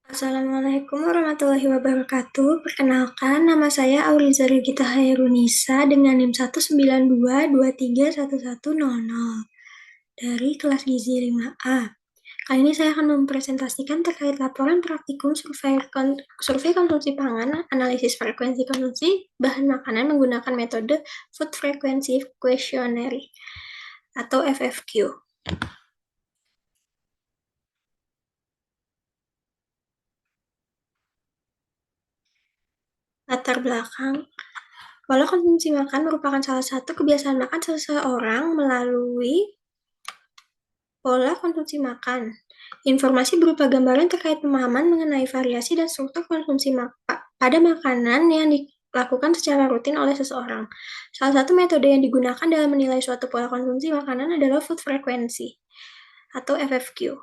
Assalamualaikum warahmatullahi wabarakatuh. Perkenalkan, nama saya Auliza Regita Hairunisa dengan NIM 192231100 dari kelas Gizi 5A. Kali ini saya akan mempresentasikan terkait laporan praktikum survei konsumsi pangan, analisis frekuensi konsumsi bahan makanan menggunakan metode Food Frequency Questionnaire atau FFQ. Latar belakang, pola konsumsi makan merupakan salah satu kebiasaan makan seseorang melalui pola konsumsi makan. Informasi berupa gambaran terkait pemahaman mengenai variasi dan struktur konsumsi pada makanan yang dilakukan secara rutin oleh seseorang. Salah satu metode yang digunakan dalam menilai suatu pola konsumsi makanan adalah food frequency atau FFQ.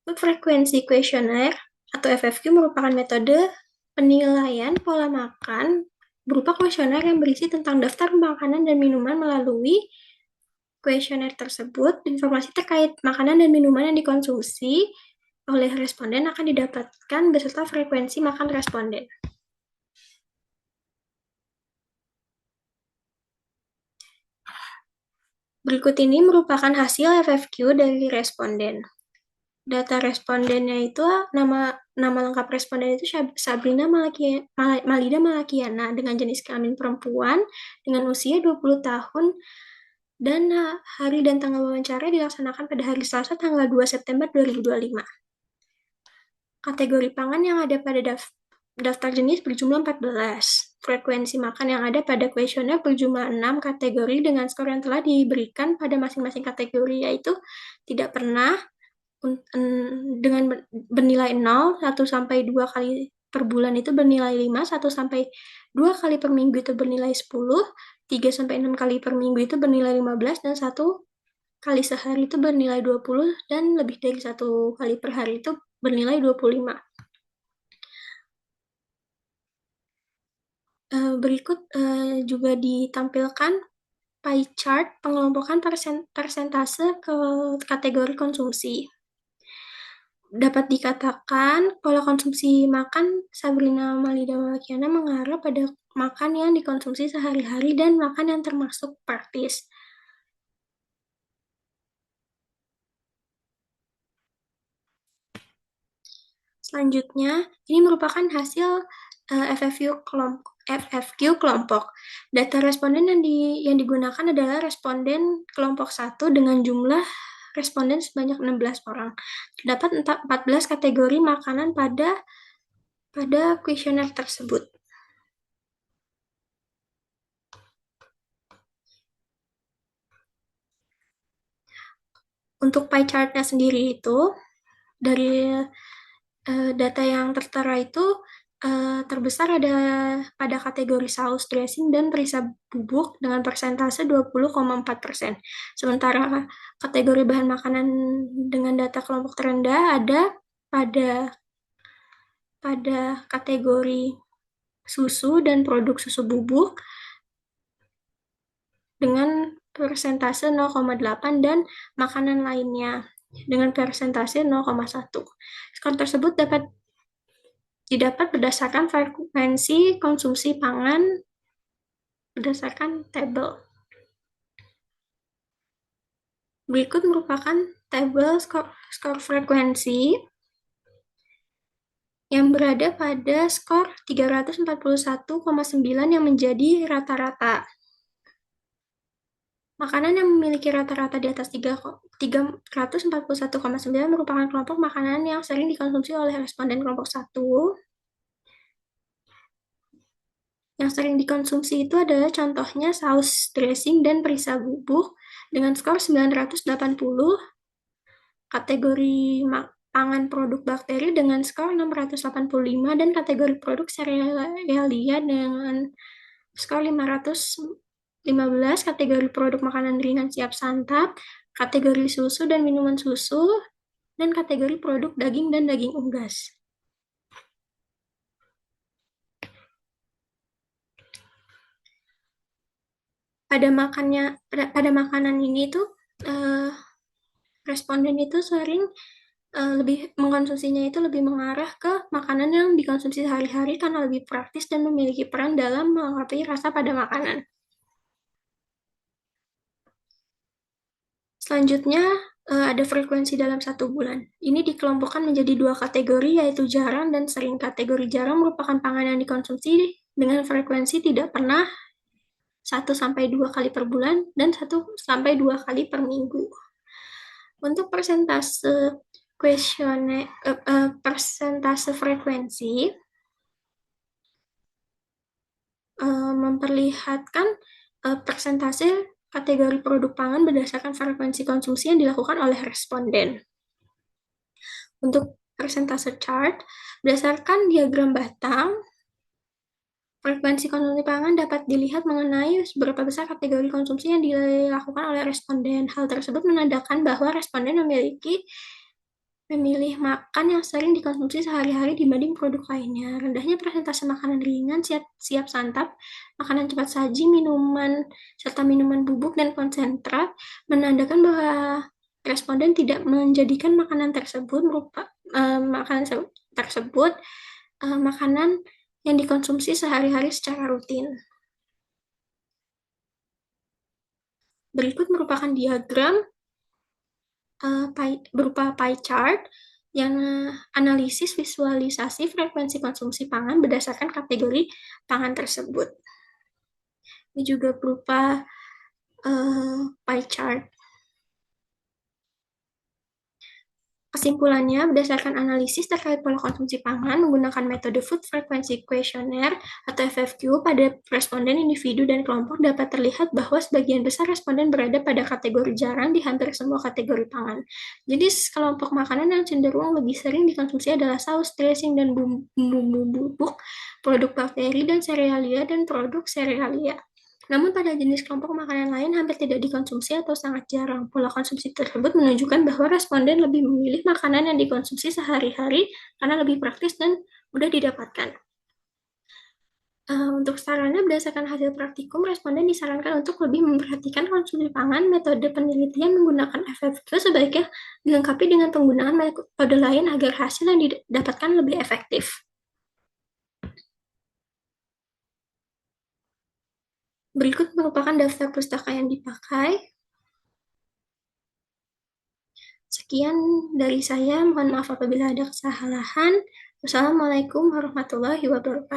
Food Frequency Questionnaire atau FFQ merupakan metode penilaian pola makan berupa kuesioner yang berisi tentang daftar makanan dan minuman. Melalui kuesioner tersebut, informasi terkait makanan dan minuman yang dikonsumsi oleh responden akan didapatkan beserta frekuensi makan responden. Berikut ini merupakan hasil FFQ dari responden. Data respondennya itu nama lengkap responden itu Sabrina Malida Malakiana dengan jenis kelamin perempuan dengan usia 20 tahun dan hari dan tanggal wawancara dilaksanakan pada hari Selasa tanggal 2 September 2025. Kategori pangan yang ada pada daftar jenis berjumlah 14. Frekuensi makan yang ada pada kuesioner berjumlah 6 kategori dengan skor yang telah diberikan pada masing-masing kategori, yaitu tidak pernah dengan bernilai 0, 1 sampai 2 kali per bulan itu bernilai 5, 1 sampai 2 kali per minggu itu bernilai 10, 3 sampai 6 kali per minggu itu bernilai 15, dan 1 kali sehari itu bernilai 20, dan lebih dari 1 kali per hari itu bernilai 25. Berikut juga ditampilkan pie chart pengelompokan persentase ke kategori konsumsi. Dapat dikatakan pola konsumsi makan Sabrina Malida Malakiana mengarah pada makan yang dikonsumsi sehari-hari dan makan yang termasuk praktis. Selanjutnya, ini merupakan hasil FFQ kelompok. Data responden yang digunakan adalah responden kelompok 1 dengan jumlah responden sebanyak 16 orang. Terdapat 14 kategori makanan pada kuesioner tersebut. Untuk pie chart-nya sendiri itu, dari data yang tertera itu terbesar ada pada kategori saus, dressing, dan perisa bubuk dengan persentase 20,4%. Sementara kategori bahan makanan dengan data kelompok terendah ada pada kategori susu dan produk susu bubuk dengan persentase 0,8 dan makanan lainnya dengan persentase 0,1. Skor tersebut didapat berdasarkan frekuensi konsumsi pangan berdasarkan tabel. Berikut merupakan tabel skor frekuensi yang berada pada skor 341,9 yang menjadi rata-rata. Makanan yang memiliki rata-rata di atas 341,9 merupakan kelompok makanan yang sering dikonsumsi oleh responden kelompok 1. Yang sering dikonsumsi itu adalah contohnya saus, dressing, dan perisa bubuk dengan skor 980, kategori pangan produk bakteri dengan skor 685, dan kategori produk serealia dengan skor 515, kategori produk makanan ringan siap santap, kategori susu dan minuman susu, dan kategori produk daging dan daging unggas. Pada makanan ini tuh responden itu sering lebih mengkonsumsinya itu lebih mengarah ke makanan yang dikonsumsi sehari-hari karena lebih praktis dan memiliki peran dalam melengkapi rasa pada makanan. Selanjutnya, ada frekuensi dalam satu bulan. Ini dikelompokkan menjadi dua kategori, yaitu jarang dan sering. Kategori jarang merupakan pangan yang dikonsumsi dengan frekuensi tidak pernah 1 sampai 2 kali per bulan dan 1 sampai 2 kali per minggu. Untuk persentase frekuensi memperlihatkan persentase kategori produk pangan berdasarkan frekuensi konsumsi yang dilakukan oleh responden. Untuk persentase chart, berdasarkan diagram batang, frekuensi konsumsi pangan dapat dilihat mengenai seberapa besar kategori konsumsi yang dilakukan oleh responden. Hal tersebut menandakan bahwa responden memilih makan yang sering dikonsumsi sehari-hari dibanding produk lainnya. Rendahnya persentase makanan ringan, siap santap, makanan cepat saji, minuman, serta minuman bubuk dan konsentrat menandakan bahwa responden tidak menjadikan makanan tersebut makanan yang dikonsumsi sehari-hari secara rutin. Berikut merupakan diagram berupa pie chart yang analisis visualisasi frekuensi konsumsi pangan berdasarkan kategori pangan tersebut. Ini juga berupa pie chart. Kesimpulannya, berdasarkan analisis terkait pola konsumsi pangan menggunakan metode Food Frequency Questionnaire atau FFQ pada responden individu dan kelompok dapat terlihat bahwa sebagian besar responden berada pada kategori jarang di hampir semua kategori pangan. Jadi, kelompok makanan yang cenderung lebih sering dikonsumsi adalah saus, dressing, dan bumbu bubuk, produk bakteri dan produk serealia. Namun pada jenis kelompok makanan lain hampir tidak dikonsumsi atau sangat jarang. Pola konsumsi tersebut menunjukkan bahwa responden lebih memilih makanan yang dikonsumsi sehari-hari karena lebih praktis dan mudah didapatkan. Untuk sarana berdasarkan hasil praktikum, responden disarankan untuk lebih memperhatikan konsumsi pangan. Metode penelitian menggunakan FFQ sebaiknya dilengkapi dengan penggunaan metode lain agar hasil yang didapatkan lebih efektif. Berikut merupakan daftar pustaka yang dipakai. Sekian dari saya, mohon maaf apabila ada kesalahan. Wassalamualaikum warahmatullahi wabarakatuh.